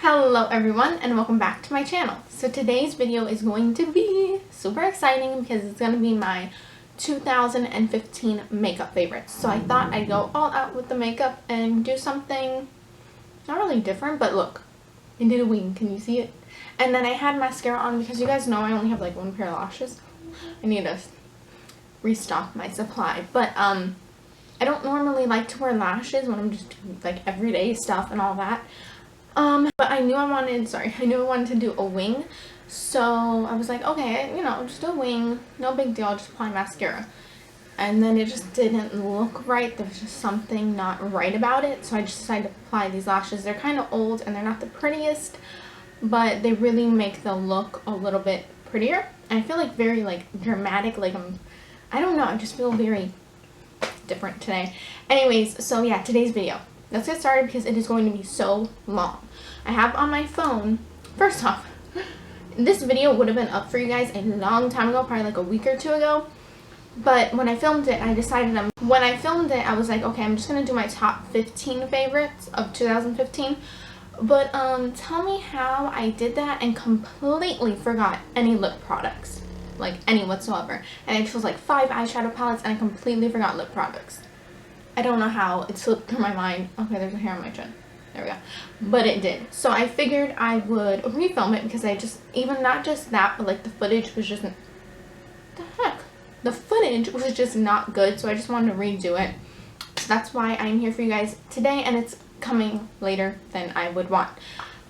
Hello everyone and welcome back to my channel. So today's video is going to be super exciting because it's going to be my 2015 makeup favorites. So I thought I'd go all out with the makeup and do something not really different, but look, I did a wing, can you see it? And then I had mascara on because you guys know I only have like one pair of lashes. I need to restock my supply, but I don't normally like to wear lashes when I'm just doing like everyday stuff and all that. But I knew I wanted to do a wing, so I was like, okay, you know, just a wing, no big deal, I'll just apply mascara. And then it just didn't look right. There was just something not right about it, so I just decided to apply these lashes. They're kind of old and they're not the prettiest, but they really make the look a little bit prettier. And I feel like very like dramatic, like I don't know, I just feel very different today. Anyways, so yeah, today's video. Let's get started because it is going to be so long. I have on my phone, first off, this video would have been up for you guys a long time ago, probably like a week or two ago. But when I filmed it, I was like, okay, I'm just going to do my top 15 favorites of 2015. But tell me how I did that and completely forgot any lip products. Like any whatsoever. And I chose like 5 eyeshadow palettes and I completely forgot lip products. I don't know how it slipped through my mind. Okay, there's a hair on my chin. There we go. But it did. So I figured I would refilm it because I just, even not just that, but like the footage was just, the footage was just not good. So I just wanted to redo it. So that's why I'm here for you guys today, and it's coming later than I would want.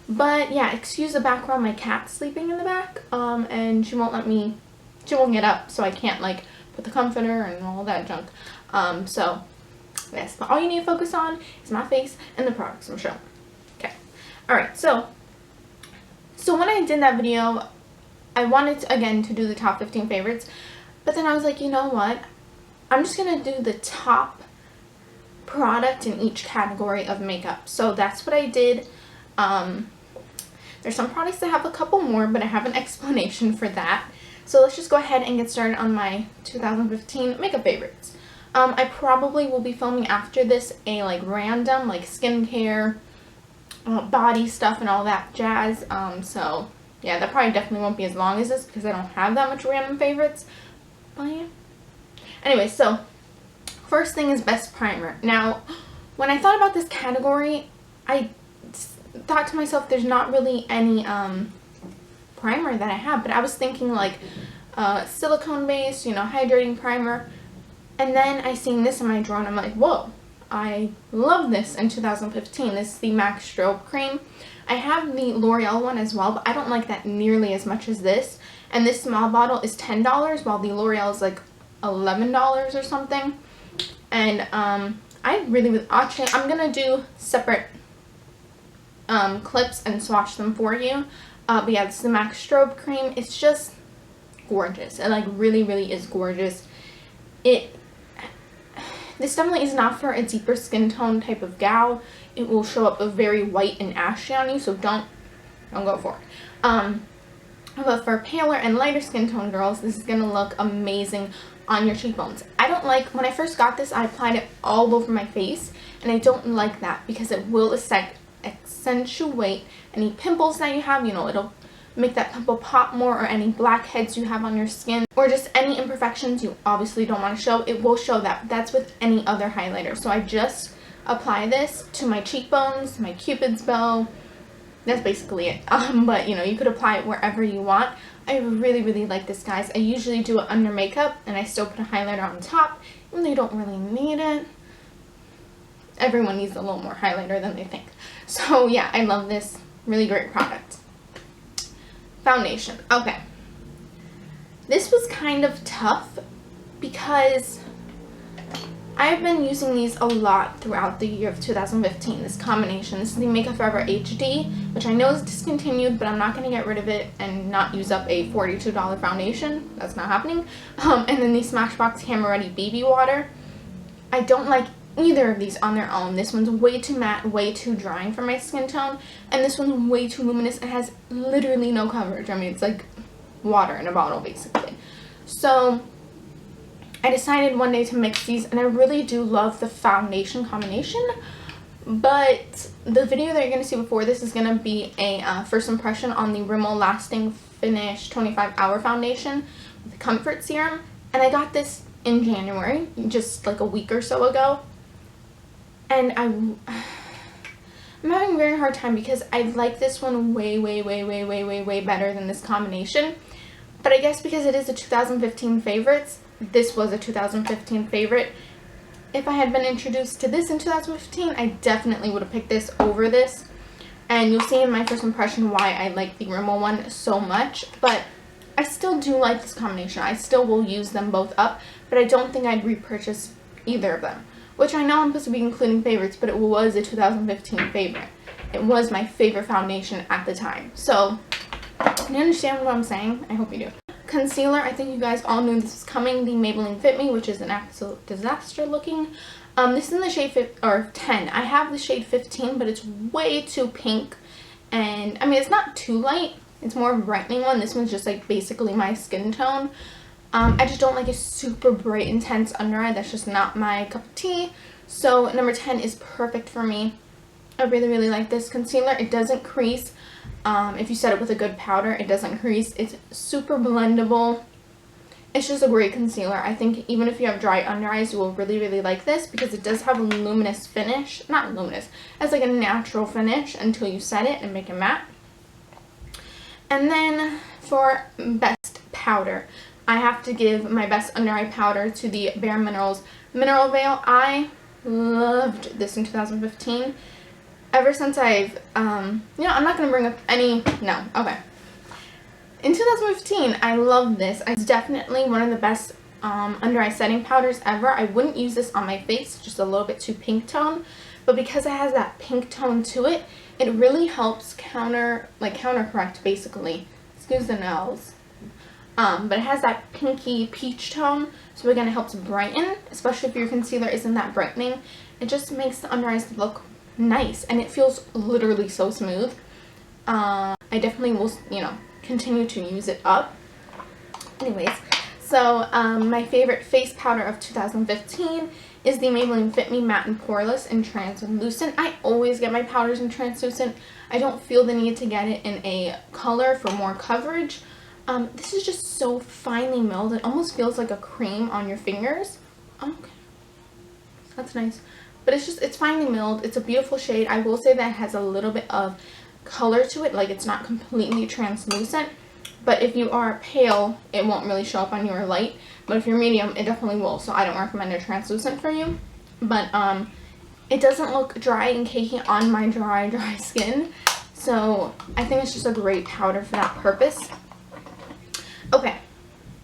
But yeah, excuse the background. My cat's sleeping in the back, and she won't get up, so I can't like put the comforter and all that junk. So yes, but all you need to focus on is my face and the products I'm showing. Okay. Alright, so when I did that video, I wanted to, again, to do the top 15 favorites. But then I was like, you know what? I'm just going to do the top product in each category of makeup. So that's what I did. There's some products that have a couple more, but I have an explanation for that. So let's just go ahead and get started on my 2015 makeup favorites. I probably will be filming after this a like random like skincare, body stuff and all that jazz. So yeah, that probably definitely won't be as long as this because I don't have that much random favorites. But yeah. Anyway, so first thing is best primer. Now, when I thought about this category, I thought to myself, there's not really any primer that I have, but I was thinking like silicone based, you know, hydrating primer. And then I seen this in my drawer and I'm like, whoa, I love this in 2015. This is the MAC Strobe Cream. I have the L'Oreal one as well, but I don't like that nearly as much as this. And this small bottle is $10 while the L'Oreal is like $11 or something. And I really would, actually, I'm going to do separate clips and swatch them for you. But yeah, this is the MAC Strobe Cream. It's just gorgeous. It like really, really is gorgeous. This definitely is not for a deeper skin tone type of gal. It will show up a very white and ashy on you, so don't go for it. But for paler and lighter skin tone girls, this is going to look amazing on your cheekbones. I don't like, when I first got this, I applied it all over my face, and I don't like that because it will accentuate any pimples that you have. You know, it'll make that pimple pop more, or any blackheads you have on your skin, or just any imperfections you obviously don't want to show. It will show that. That's with any other highlighter. So I just apply this to my cheekbones, my cupid's bow. That's basically it. But you know, you could apply it wherever you want. I really, really like this, guys. I usually do it under makeup and I still put a highlighter on top when they don't really need it. Everyone needs a little more highlighter than they think. So yeah, I love this. Really great product. Foundation. Okay. This was kind of tough because I've been using these a lot throughout the year of 2015, this combination. This is the Makeup Forever HD, which I know is discontinued, but I'm not going to get rid of it and not use up a $42 foundation. That's not happening. And then the Smashbox Camera Ready BB Water. I don't like either of these on their own. This one's way too matte, way too drying for my skin tone, and this one's way too luminous. It has literally no coverage. I mean, it's like water in a bottle, basically. So I decided one day to mix these, and I really do love the foundation combination, But the video that you're going to see before this is going to be a first impression on the Rimmel Lasting Finish 25-Hour Foundation with Comfort Serum. And I got this in January, just like a week or so ago. And I'm having a very hard time because I like this one way better than this combination. But I guess because it is a 2015 favorites, this was a 2015 favorite. If I had been introduced to this in 2015, I definitely would have picked this over this. And you'll see in my first impression why I like the Rimmel one so much. But I still do like this combination. I still will use them both up, but I don't think I'd repurchase either of them. Which I know I'm supposed to be including favorites, but it was a 2015 favorite. It was my favorite foundation at the time. So, you understand what I'm saying? I hope you do. Concealer, I think you guys all knew this was coming. The Maybelline Fit Me, which is an absolute disaster looking. This is in the shade 10. I have the shade 15, but it's way too pink. And, I mean, it's not too light. It's more of a brightening one. This one's just, like, basically my skin tone. I just don't like a super bright, intense under eye. That's just not my cup of tea. So, number 10 is perfect for me. I really like this concealer. It doesn't crease. If you set it with a good powder, it doesn't crease. It's super blendable. It's just a great concealer. I think even if you have dry under eyes, you will really like this because it does have a luminous finish. Not luminous. It has like a natural finish until you set it and make it matte. And then for best powder, I have to give my best under eye powder to the Bare Minerals Mineral Veil. I loved this in 2015. Ever since I've, I'm not going to bring up any, no, okay. In 2015, I love this. It's definitely one of the best under eye setting powders ever. I wouldn't use this on my face, just a little bit too pink tone. But because it has that pink tone to it, it really helps countercorrect basically. Excuse the nails. But it has that pinky peach tone, so again it helps brighten, especially if your concealer isn't that brightening. It just makes the under eyes look nice, and it feels literally so smooth. I definitely will, continue to use it up. Anyways, so my favorite face powder of 2015 is the Maybelline Fit Me Matte and Poreless in Translucent. I always get my powders in Translucent. I don't feel the need to get it in a color for more coverage. This is just so finely milled. It almost feels like a cream on your fingers. Okay, that's nice. But it's finely milled. It's a beautiful shade. I will say that it has a little bit of color to it. Like, it's not completely translucent. But if you are pale, it won't really show up on your light. But if you're medium, it definitely will. So I don't recommend a translucent for you. But it doesn't look dry and cakey on my dry skin. So I think it's just a great powder for that purpose. Okay.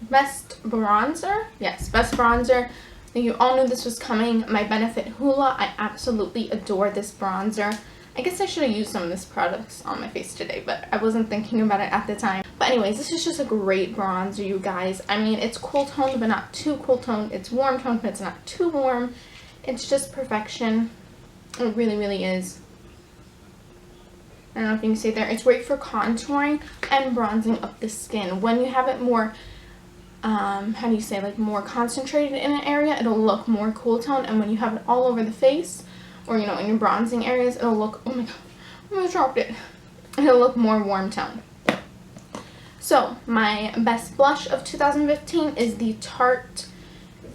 Best bronzer. Yes, best bronzer. You all knew this was coming. My Benefit Hoola. I absolutely adore this bronzer. I guess I should have used some of this products on my face today, but I wasn't thinking about it at the time. But anyways, this is just a great bronzer, you guys. I mean, it's cool toned, but not too cool toned. It's warm toned, but it's not too warm. It's just perfection. It really is. I don't know if you can see there. It's great for contouring and bronzing up the skin. When you have it more, how do you say, like more concentrated in an area, it'll look more cool toned. And when you have it all over the face, or in your bronzing areas, it'll look, oh my god, I almost dropped it. It'll look more warm toned. So, my best blush of 2015 is the Tarte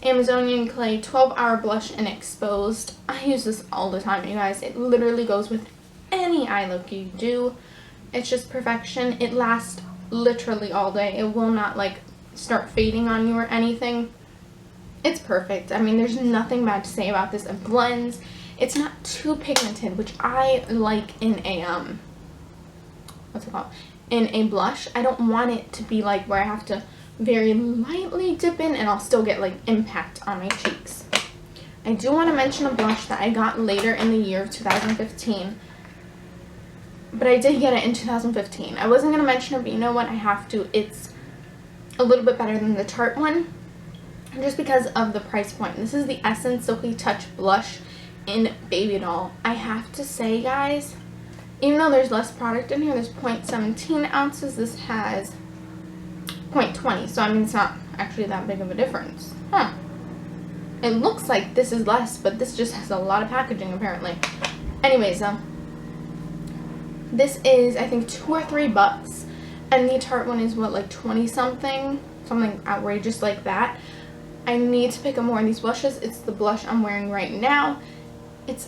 Amazonian Clay 12-Hour Blush in Exposed. I use this all the time, you guys. It literally goes with any eye look you do. It's just perfection. It lasts literally all day. It will not, start fading on you or anything. It's perfect. I mean, there's nothing bad to say about this. It blends. It's not too pigmented, which I like in a, what's it called? In a blush. I don't want it to be where I have to very lightly dip in and I'll still get impact on my cheeks. I do want to mention a blush that I got later in the year of 2015. But I did get it in 2015. I wasn't going to mention it, but you know what? I have to. It's a little bit better than the Tarte one. Just because of the price point. This is the Essence Silky Touch Blush in Baby Doll. I have to say, guys, even though there's less product in here, there's 0.17 ounces. This has 0.20. So, I mean, it's not actually that big of a difference. Huh. It looks like this is less, but this just has a lot of packaging, apparently. Anyways, this is, I think, $2 or $3, and the Tarte one is what, like 20 something, something outrageous like that. I need to pick up more of these blushes. It's the blush I'm wearing right now. It's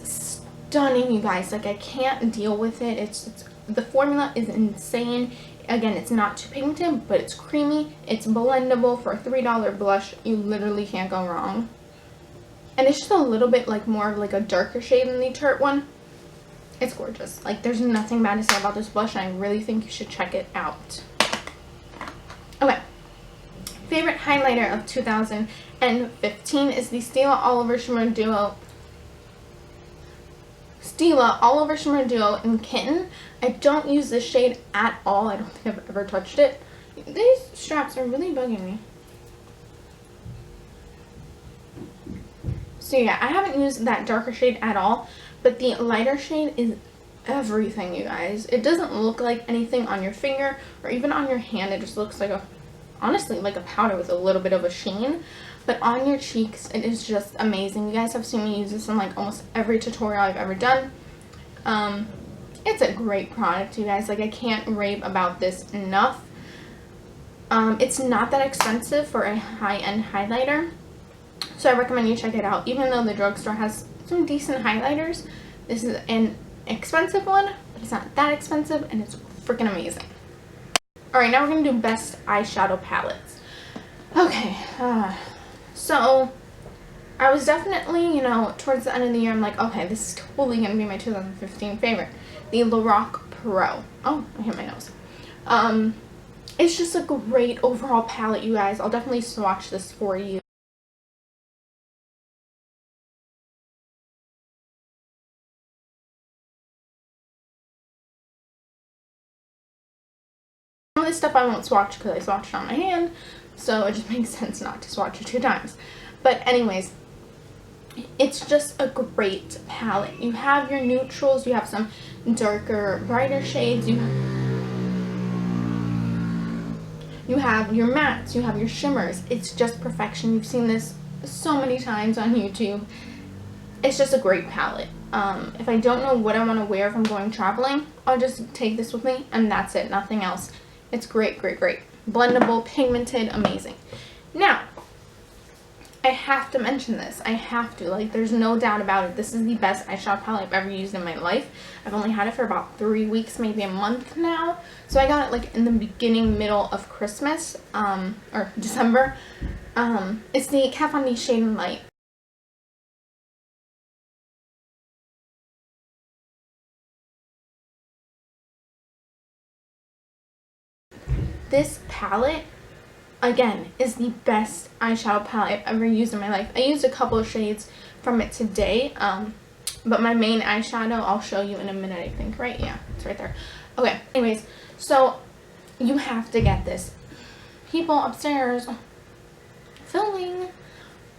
stunning, you guys. Like, I can't deal with it. It's the formula is insane. Again, it's not too pigmented, but it's creamy. It's blendable. For a $3 blush, you literally can't go wrong. And it's just a little bit like more of like a darker shade than the Tarte one. It's gorgeous. Like, there's nothing bad to say about this blush, and I really think you should check it out. Okay. Favorite highlighter of 2015 is the Stilla All Over Shimmer Duo. Stilla All Over Shimmer Duo in Kitten. I don't use this shade at all. I don't think I've ever touched it. These straps are really bugging me. So yeah, I haven't used that darker shade at all, but the lighter shade is everything, you guys. It doesn't look like anything on your finger or even on your hand. It just looks like honestly, like a powder with a little bit of a sheen. But on your cheeks, it is just amazing. You guys have seen me use this in like almost every tutorial I've ever done. It's a great product, you guys. Like, I can't rave about this enough. It's not that expensive for a high-end highlighter, so I recommend you check it out. Even though the drugstore has some decent highlighters, this is an expensive one, but it's not that expensive, and it's freaking amazing. Alright, now we're going to do best eyeshadow palettes. Okay, so I was definitely, you know, towards the end of the year, I'm like, okay, this is totally going to be my 2015 favorite. The Lorac Pro. Oh, I hit my nose. It's just a great overall palette, you guys. I'll definitely swatch this for you. Some of this stuff I won't swatch because I swatched it on my hand, so it just makes sense not to swatch it 2 times. But anyways, it's just a great palette. You have your neutrals, you have some darker, brighter shades, you have your mattes, you have your shimmers. It's just perfection. You've seen this so many times on YouTube. It's just a great palette. If I don't know what I want to wear if I'm going traveling, I'll just take this with me and that's it, nothing else. It's great, great, great. Blendable, pigmented, amazing. Now, I have to mention this. I have to. Like, there's no doubt about it. This is the best eyeshadow palette I've ever used in my life. I've only had it for about 3 weeks, maybe a month now. So I got it like in the beginning, middle of Christmas, or December. It's the Kat Von D Shade and Light. This palette, again, is the best eyeshadow palette I've ever used in my life. I used a couple of shades from it today, but my main eyeshadow I'll show you in a minute, I think, right? Yeah, it's right there. Okay, anyways, so you have to get this. People upstairs filming.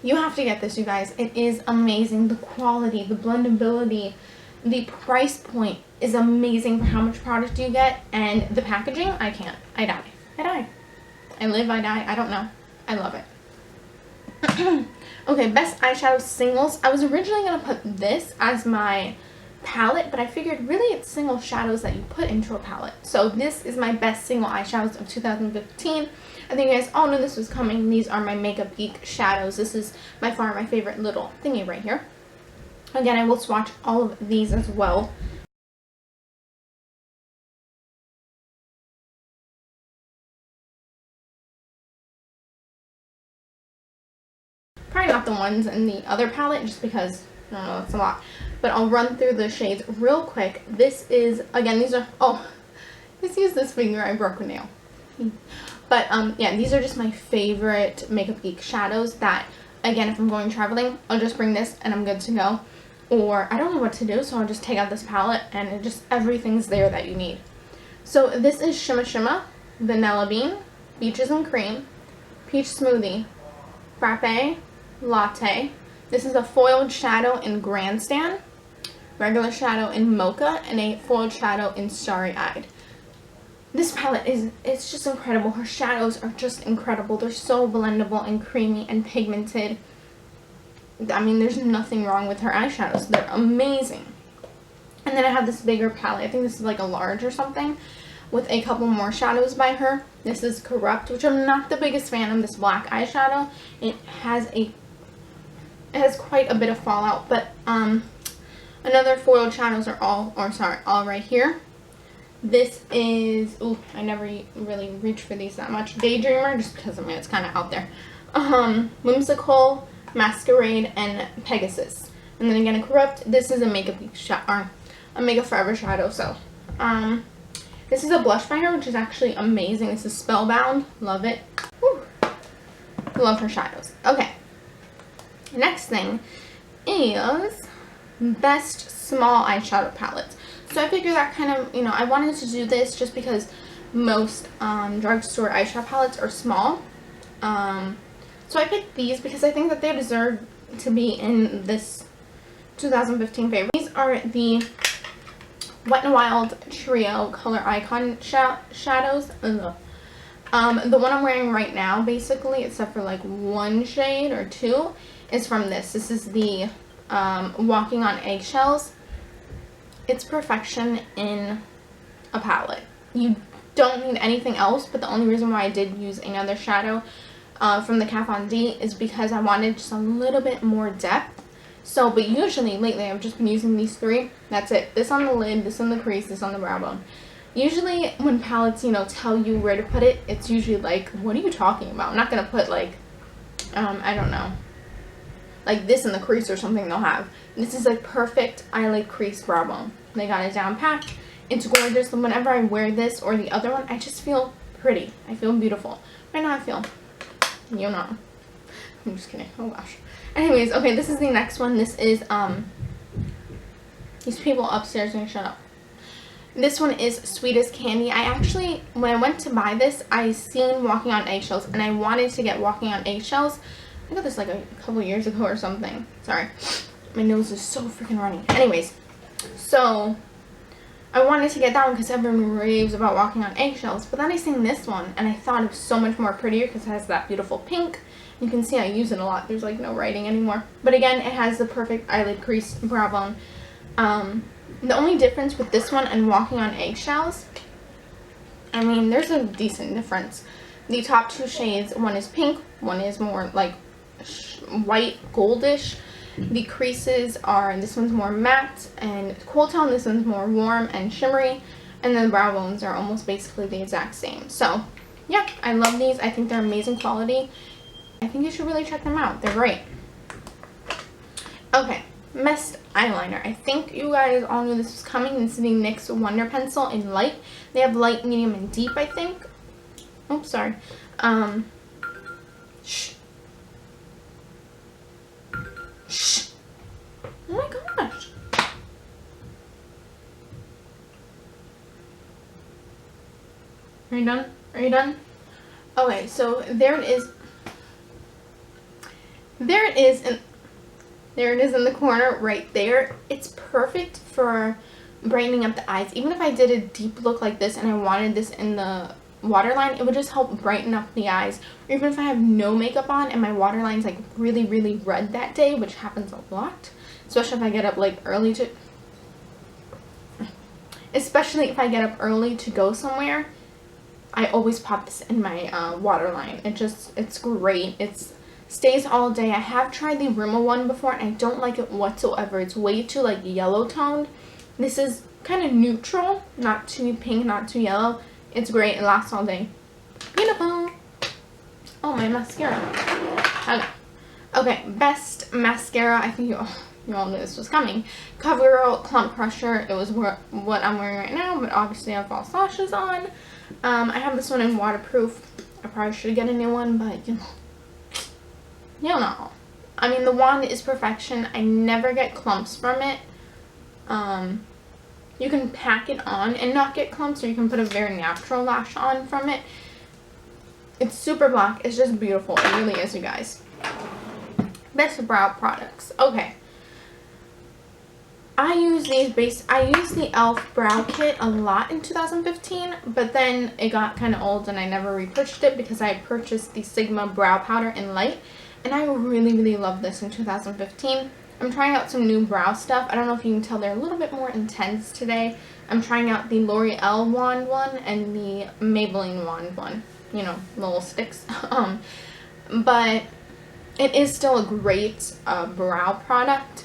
You have to get this, you guys. It is amazing. The quality, the blendability, the price point is amazing for how much product you get, and the packaging, I can't. I die. I die. I live, I die, I don't know. I love it. Okay, best eyeshadow singles. I was originally going to put this as my palette, but I figured really it's single shadows that you put into a palette. So this is my best single eyeshadows of 2015. I think you guys all knew this was coming. These are my Makeup Geek shadows. This is by far my favorite little thingy right here. Again, I will swatch all of these as well. Probably not the ones in the other palette, just because, I don't know, it's a lot. But I'll run through the shades real quick. This is, again, these are, oh, let's use this finger, I broke a nail. But, yeah, these are just my favorite Makeup Geek shadows that, again, if I'm going traveling, I'll just bring this and I'm good to go. Or, I don't know what to do, so I'll just take out this palette and it just, everything's there that you need. So, this is Shimma Shimma, Vanilla Bean, Beaches and Cream, Peach Smoothie, Frappe, Latte. This is a foiled shadow in Grandstand, regular shadow in Mocha, and a foiled shadow in Starry Eyed. This palette it's just incredible. Her shadows are just incredible. They're so blendable and creamy and pigmented. I mean, there's nothing wrong with her eyeshadows. They're amazing. And then I have this bigger palette. I think this is like a large or something, with a couple more shadows by her. This is Corrupt, which I'm not the biggest fan of this black eyeshadow. It has quite a bit of fallout, but another foiled shadows are all right here. This is, ooh, I never really reach for these that much. Daydreamer, just because, I mean, it's kind of out there. Whimsical, Masquerade, and Pegasus. And then again, Corrupt. This is a Makeup Forever shadow. So, this is a blush by her, which is actually amazing. This is Spellbound. Love it. Whew. Love her shadows. Okay. Next thing is best small eyeshadow palettes. So I figured that kind of, you know, I wanted to do this just because most drugstore eyeshadow palettes are small. So I picked these because I think that they deserve to be in this 2015 favorite. These are the Wet&Wild Trio Color Icon shadows. Ugh. The one I'm wearing right now, basically, except for like one shade or two, is from this. This is the Walking on Eggshells. It's perfection in a palette. You don't need anything else, but the only reason why I did use another shadow from the Kat Von D is because I wanted just a little bit more depth. So, but usually, lately, I've just been using these three. That's it. This on the lid, this on the crease, this on the brow bone. Usually, when palettes, you know, tell you where to put it, it's usually like, what are you talking about? I'm not going to put, like, I don't know, like this in the crease or something they'll have. This is like perfect eyelid crease brow bone. They got it down pat. It's gorgeous. And whenever I wear this or the other one, I just feel pretty. I feel beautiful. Right now I feel, you know. I'm just kidding. Oh gosh. Anyways, okay, this is the next one. This is, these people upstairs are gonna shut up. This one is Sweet as Candy. I actually, when I went to buy this, I seen Walking on Eggshells, and I wanted to get Walking on Eggshells. I got this like a couple years ago or something. Sorry. My nose is so freaking runny. Anyways, so I wanted to get that one because everyone raves about Walking on Eggshells. But then I seen this one, and I thought it was so much more prettier because it has that beautiful pink. You can see I use it a lot. There's like no writing anymore. But again, it has the perfect eyelid crease brow bone. The only difference with this one and Walking on Eggshells, I mean, there's a decent difference. The top two shades, one is pink, one is more like white goldish. The creases are, this one's more matte and cool tone, this one's more warm and shimmery, and then the brow bones are almost basically the exact same. So yeah, I love these. I think they're amazing quality. I think you should really check them out. They're great. Okay, best eyeliner. I think you guys all knew this was coming. This is the NYX Wonder pencil in light. They have light, medium, and deep, I think. Oops, sorry. Shh. Shh. Oh my gosh. Are you done? Are you done? Okay, so there it is. There it is in the corner right there. It's perfect for brightening up the eyes. Even if I did a deep look like this and I wanted this in the waterline, it would just help brighten up the eyes. Or even if I have no makeup on and my waterline's like really, really red that day, which happens a lot, especially if I get up like early to go somewhere, I always pop this in my waterline. It's great. It stays all day. I have tried the Rimmel one before and I don't like it whatsoever. It's way too like yellow toned. This is kind of neutral, not too pink, not too yellow. It's great. It lasts all day. Beautiful. Oh, my mascara. Okay, best mascara. I think you all knew this was coming. CoverGirl Clump Crusher. It was what I'm wearing right now, but obviously I have false lashes on. I have this one in waterproof. I probably should get a new one, but you know. I mean, the wand is perfection. I never get clumps from it. You can pack it on and not get clumps, or you can put a very natural lash on from it. It's super black. It's just beautiful. It really is, you guys. Best brow products. Okay. I use the e.l.f. brow kit a lot in 2015, but then it got kind of old and I never repurchased it because I purchased the Sigma brow powder in light, and I really, really love this in 2015. I'm trying out some new brow stuff. I don't know if you can tell they're a little bit more intense today. I'm trying out the L'Oreal wand one and the Maybelline wand one. You know, little sticks. But it is still a great brow product.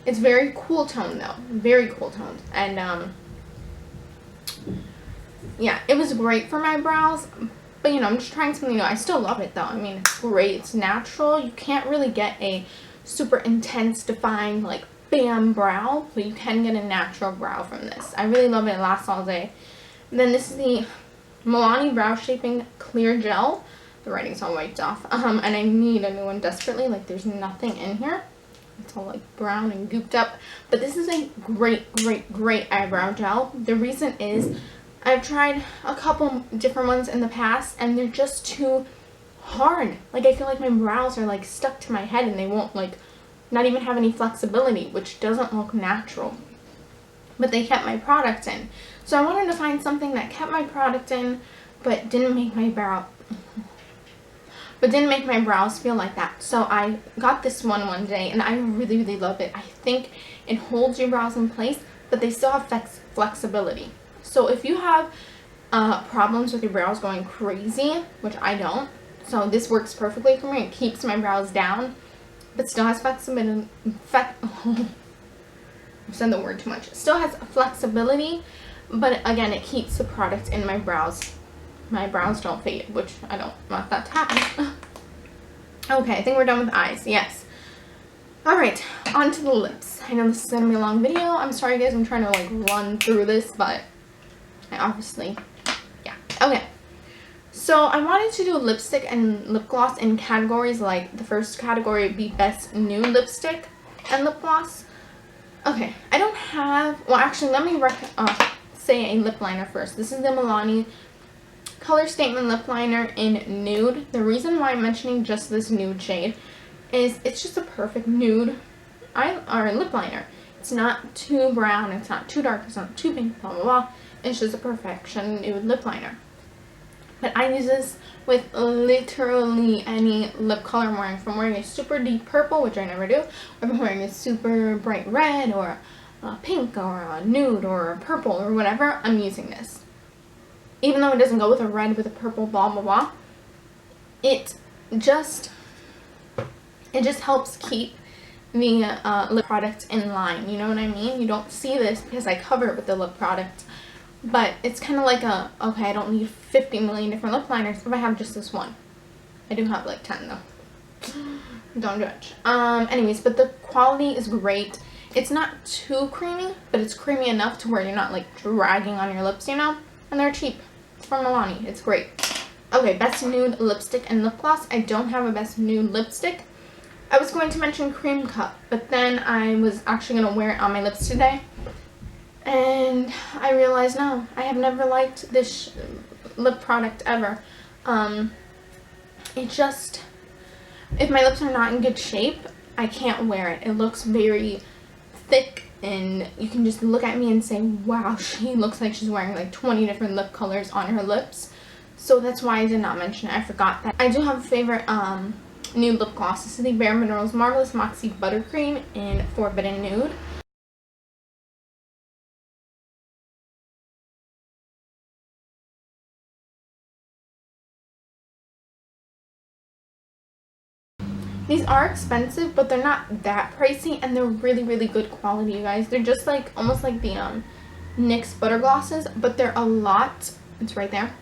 It's very cool toned though. Very cool toned. And yeah, it was great for my brows. But you know, I'm just trying something new. I still love it though. I mean, it's great. It's natural. You can't really get a super intense, defined, like, bam brow. But you can get a natural brow from this. I really love it. It lasts all day. And then this is the Milani Brow Shaping Clear Gel. The writing's all wiped off. And I need a new one desperately. Like, there's nothing in here. It's all, like, brown and gooped up. But this is a great, great, great eyebrow gel. The reason is I've tried a couple different ones in the past, and they're just too hard. Like, I feel like my brows are, like, stuck to my head, and they won't, like, not even have any flexibility, which doesn't look natural. But they kept my product in. So I wanted to find something that kept my product in, but didn't make my brows feel like that. So I got this one day, and I really, really love it. I think it holds your brows in place, but they still have flexibility. So if you have problems with your brows going crazy, which I don't, so this works perfectly for me. It keeps my brows down, but still has flexibility. I've said the word too much. It still has flexibility, but again, it keeps the product in my brows. My brows don't fade, which I don't want that to happen. Okay, I think we're done with eyes. Yes. Alright, on to the lips. I know this is going to be a long video. I'm sorry guys, I'm trying to like run through this, but I obviously, yeah. Okay. So I wanted to do lipstick and lip gloss in categories. Like the first category would be best new lipstick and lip gloss. Okay, I don't have, well actually let me say a lip liner first. This is the Milani Color Statement Lip Liner in Nude. The reason why I'm mentioning just this nude shade is it's just a perfect nude lip liner. It's not too brown, it's not too dark, it's not too pink, blah blah blah. It's just a perfection nude lip liner. But I use this with literally any lip color I'm wearing. If I'm wearing a super deep purple, which I never do, or if I'm wearing a super bright red or a pink or a nude or a purple or whatever, I'm using this. Even though it doesn't go with a red with a purple, blah blah blah, it just helps keep the lip product in line. You know what I mean? You don't see this because I cover it with the lip product. But it's kind of like a, okay, I don't need 50 million different lip liners if I have just this one. I do have like 10 though. Don't judge. Anyways, but the quality is great. It's not too creamy, but it's creamy enough to where you're not like dragging on your lips, you know? And they're cheap. It's from Milani. It's great. Okay, best nude lipstick and lip gloss. I don't have a best nude lipstick. I was going to mention Cream Cup, but then I was actually going to wear it on my lips today. And I realized, no, I have never liked this lip product ever. It just, if my lips are not in good shape, I can't wear it. It looks very thick, and you can just look at me and say, wow, she looks like she's wearing like 20 different lip colors on her lips. So that's why I did not mention it. I forgot that. I do have a favorite nude lip gloss. This is the Bare Minerals Marvelous Moxie Buttercream in Forbidden Nude. These are expensive, but they're not that pricey, and they're really, really good quality, you guys. They're just like, almost like the NYX Butter Glosses, but they're a lot, it's right there.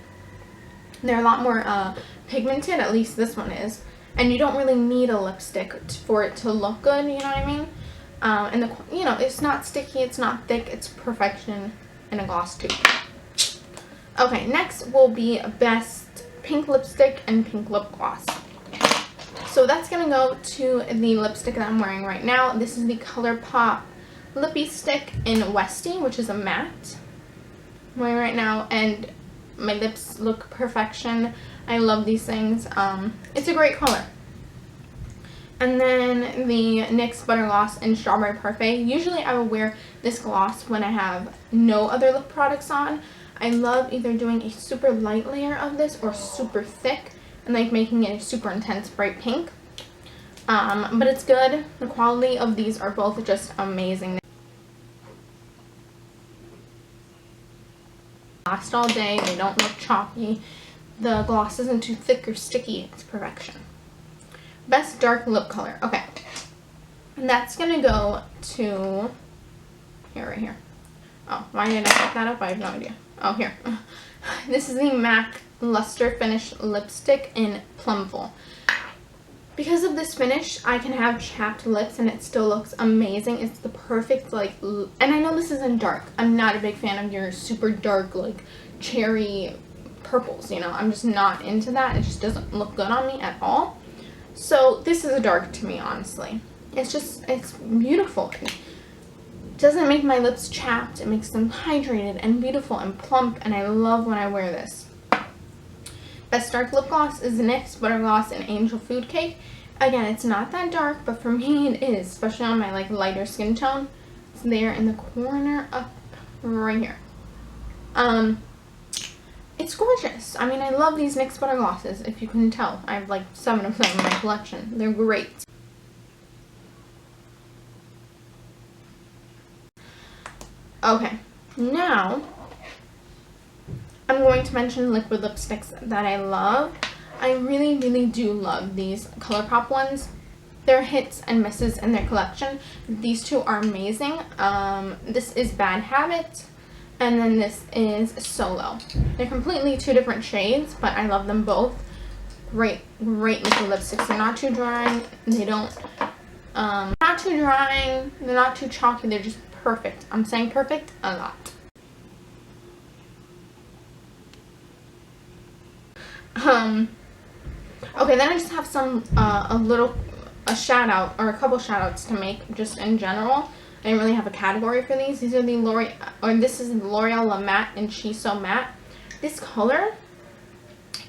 They're a lot more pigmented, at least this one is. And you don't really need a lipstick for it to look good, you know what I mean? And the, you know, it's not sticky, it's not thick, it's perfection in a gloss tube. Okay, next will be best pink lipstick and pink lip gloss. So that's going to go to the lipstick that I'm wearing right now. This is the ColourPop Lippy Stick in Westy, which is a matte. I'm wearing right now, and my lips look perfection. I love these things. It's a great color. And then the NYX Butter Gloss in Strawberry Parfait. Usually I will wear this gloss when I have no other lip products on. I love either doing a super light layer of this or super thick, and like making it a super intense bright pink. But it's good. The quality of these are both just amazing. They last all day. They don't look choppy. The gloss isn't too thick or sticky. It's perfection. Best dark lip color. Okay. And that's going to go to here, right here. Oh, why did I pick that up? I have no idea. Oh, here. This is the MAC Luster Finish Lipstick in Plumful. Because of this finish, I can have chapped lips and it still looks amazing. It's the perfect, like, and I know this isn't dark. I'm not a big fan of your super dark, like, cherry purples, you know. I'm just not into that. It just doesn't look good on me at all. So this is a dark to me, honestly. It's beautiful. It doesn't make my lips chapped. It makes them hydrated and beautiful and plump, and I love when I wear this. Best dark lip gloss is NYX Butter Gloss in Angel Food Cake. Again, it's not that dark, but for me it is, especially on my like lighter skin tone. It's there in the corner up right here. It's gorgeous. I mean, I love these NYX Butter Glosses, if you couldn't tell. I have like 7 of them in my collection. They're great. Okay, now I'm going to mention liquid lipsticks that I love. I really, really do love these ColourPop ones. They're hits and misses in their collection. These two are amazing. This is Bad Habit, and then this is Solo. They're completely 2 different shades, but I love them both. Great, great liquid lipsticks. They're not too drying. They don't, not too drying. They're not too chalky. They're just perfect. I'm saying perfect a lot. Okay, then I just have some, a shout out, or a couple shout outs to make just in general. I didn't really have a category for these. These are the this is L'Oreal La Matte and She's So Matte. This color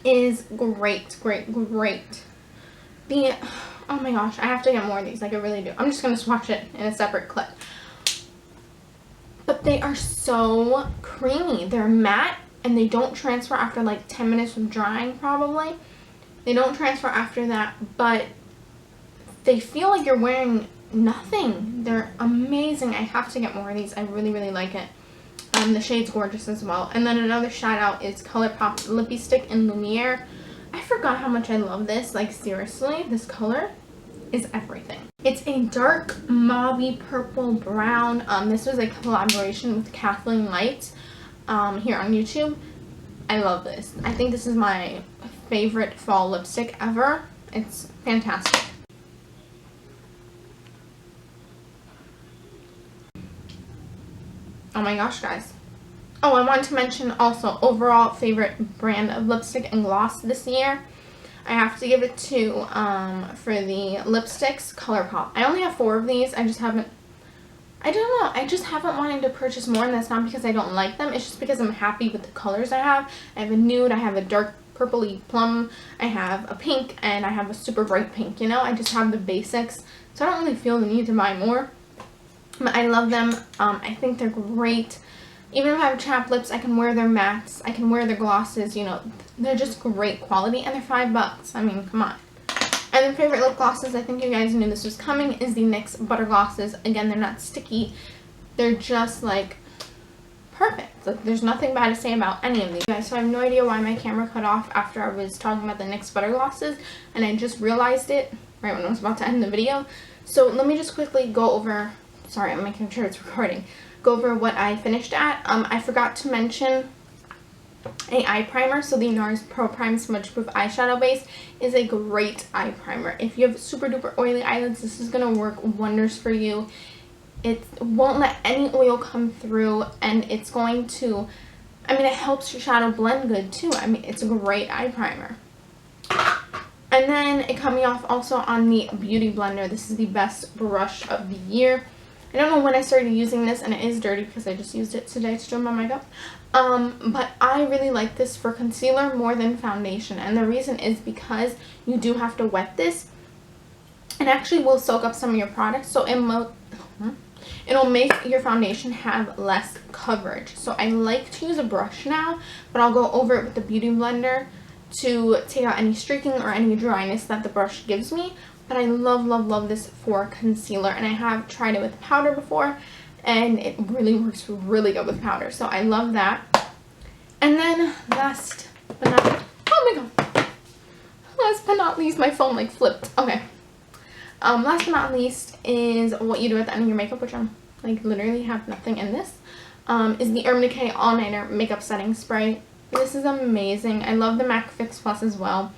is great, great, great. Oh my gosh, I have to get more of these, like I really do. I'm just going to swatch it in a separate clip. But they are so creamy. They're matte and they don't transfer after like 10 minutes of drying probably. They don't transfer after that, but they feel like you're wearing nothing. They're amazing. I have to get more of these. I really, really like it. The shade's gorgeous as well. And then another shout out is ColourPop Lippy Stick in Lumiere. I forgot how much I love this. Like seriously, this color is everything. It's a dark mauvey purple brown. This was a collaboration with Kathleen Light here on YouTube. I love this. I think this is my favorite fall lipstick ever. It's fantastic. Oh my gosh, guys. Oh, I wanted to mention also overall favorite brand of lipstick and gloss this year. I have to give it to, for the lipsticks, ColourPop. I only have 4 of these. I just haven't wanted to purchase more, and that's not because I don't like them. It's just because I'm happy with the colors I have. I have a nude, I have a dark purpley plum, I have a pink, and I have a super bright pink, you know? I just have the basics, so I don't really feel the need to buy more. But I love them. I think they're great. Even if I have chapped lips, I can wear their mattes, I can wear their glosses, you know. They're just great quality, and they're $5. I mean, come on. And then favorite lip glosses, I think you guys knew this was coming, is the NYX Butter Glosses. Again, they're not sticky. They're just, like, perfect. Like, there's nothing bad to say about any of these. Guys, so I have no idea why my camera cut off after I was talking about the NYX Butter Glosses, and I just realized it right when I was about to end the video. So let me just quickly go over, sorry, I'm making sure it's recording, go over what I finished at. I forgot to mention a eye primer. So the NARS Pro Prime Smudge Proof Eyeshadow Base is a great eye primer. If you have super duper oily eyelids, this is going to work wonders for you. It won't let any oil come through, and it's going to, I mean, it helps your shadow blend good too. I mean, it's a great eye primer. And then it cut me off also on the Beauty Blender. This is the best brush of the year. I don't know when I started using this, and it is dirty because I just used it today to do my makeup. But I really like this for concealer more than foundation. And the reason is because you do have to wet this. It actually will soak up some of your products, so it'll make your foundation have less coverage. So I like to use a brush now, but I'll go over it with the Beauty Blender to take out any streaking or any dryness that the brush gives me. but I love this for concealer, and I have tried it with powder before, and it really works really good with powder, so I love that. And then last but not, oh my god, last but not least, my phone like flipped. Okay. Last but not least is what you do at the end of your makeup, which I'm like literally have nothing in this, is the Urban Decay All Nighter Makeup Setting Spray. This is amazing. I love the MAC Fix Plus as well.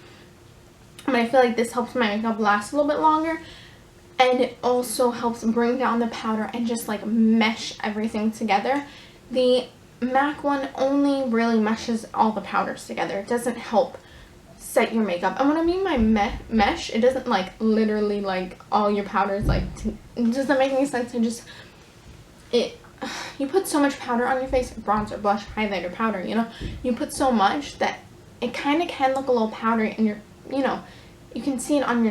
And I feel like this helps my makeup last a little bit longer. And it also helps bring down the powder and just like mesh everything together. The MAC one only really meshes all the powders together. It doesn't help set your makeup. And when I mean by mesh, it doesn't like literally like all your powders like, it doesn't make any sense. You put so much powder on your face, bronzer, blush, highlighter, powder, you know, you put so much that it kind of can look a little powdery, and you know, you can see it on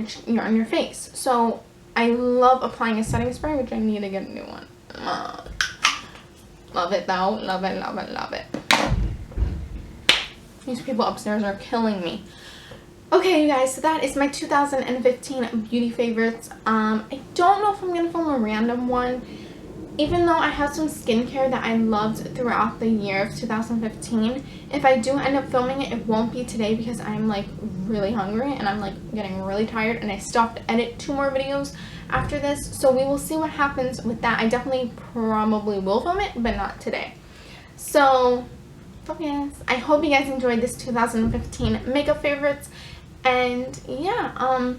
your face. So I love applying a setting spray, which I need to get a new one. Love it though, love it. These people upstairs are killing me. Okay, you guys, so that is my 2015 beauty favorites. I don't know if I'm gonna film a random one, even though I have some skincare that I loved throughout the year of 2015. If I do end up filming it, it won't be today because I'm like really hungry and I'm like getting really tired, and I still have to edit 2 more videos after this. So we will see what happens with that. I definitely probably will film it, but not today. So yes, I hope you guys enjoyed this 2015 makeup favorites. And yeah,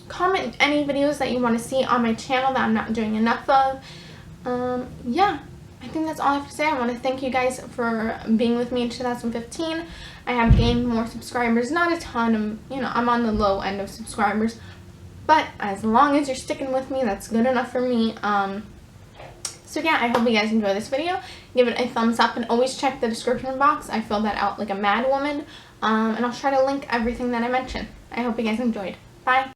comment any videos that you want to see on my channel that I'm not doing enough of. Yeah, I think that's all I have to say. I want to thank you guys for being with me in 2015. I have gained more subscribers, not a ton. You know, I'm on the low end of subscribers, but as long as you're sticking with me, that's good enough for me. So yeah, I hope you guys enjoy this video. Give it a thumbs up, and always check the description box. I filled that out like a mad woman. And I'll try to link everything that I mentioned. I hope you guys enjoyed. Bye.